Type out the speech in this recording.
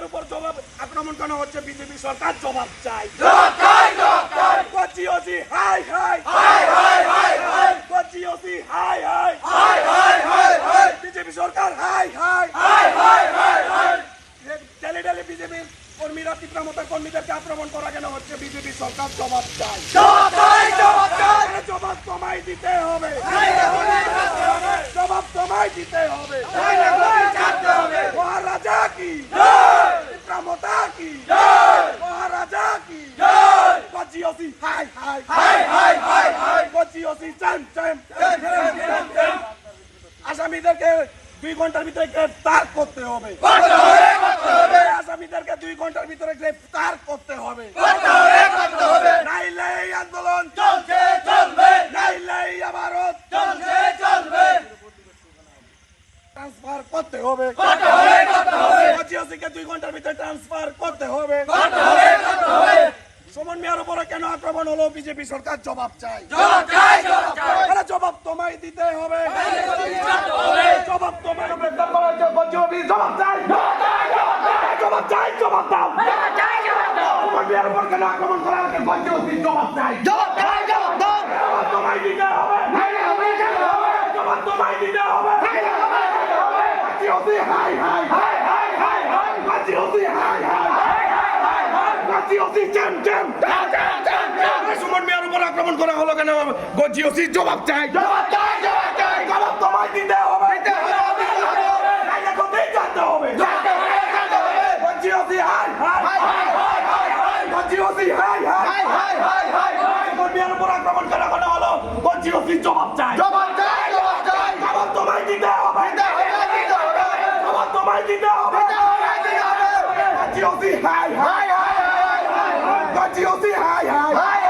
উপর জবাব আক্রমণ কেন হচ্ছে? বিজেপি সরকার জবাব চাই। গজিওসি হাই হাই, গজিওসি হাই হাই, বিজেপি সরকার হাই হাই। ডেলি ডেলি বিজেপি কর্মীরা তীব্রমতার কর্মীদেরকে আক্রমণ করা কেন হচ্ছে? বিজেপি সরকার জবাব চাই। জবাব তোমায় দিতে হবে, জবাব তোমায় দিতে হবে। মহারাজা কি, তীব্রমতা কি, মহারাজা কি, গজিওসি হাই হাই, গজিওসি চাম চাম। আসামিদেরকে 2 ঘন্টার ভিতরে গ্রেফতার করতে হবে। আসামিদেরকে 2 ঘন্টার ভিতরে গ্রেফতার করতে হবে। নাইলে এই আন্দোলন চলবে, নাইলে এই ভারত চলবে। ট্রান্সফার করতে হবে, গজিওসিকে 2 ঘন্টার ভিতরে ট্রান্সফার করতে হবে। সুমন মিয়ার উপরে কেন আক্রমণ হলো? বিজেপি সরকার জবাব চাই। জবাব তোমায় দিতে হবে, জবাব তোমায় গ্রেফতার করা হয়েছে। গজিওসি জবাব চাই, জবাব চাই, জবাব দাও। সুমন মিয়ার উপর কেন আক্রমণ করা হয়েছে? গজিওসি জবাব চাই, জবাব তোমায় দিতে হবে, জবাব তোমায় দিতে হবে। গজিওসি হাই হাই, গজিওসি হাই হাই, গজিওসি চাম চাম। সুমন মিয়ার উপর আক্রমণ করা হলো কেন? গজিওসি জবাব চাই, জবাব তোমায় দিতে হবে, নাইলে কোথায় যেতে হবে। গজিওসি হাই হাই, গজিওসি হাই হাই, সুমন মিয়ার উপর আক্রমণ করা কেন হলো? গজিওসি জবাব চাই, জবাব তোমায় দিতে হবে, জবাব তোমায় দিতে হবে। গজিওসি হাই হাই, গজিওসি হাই হাই।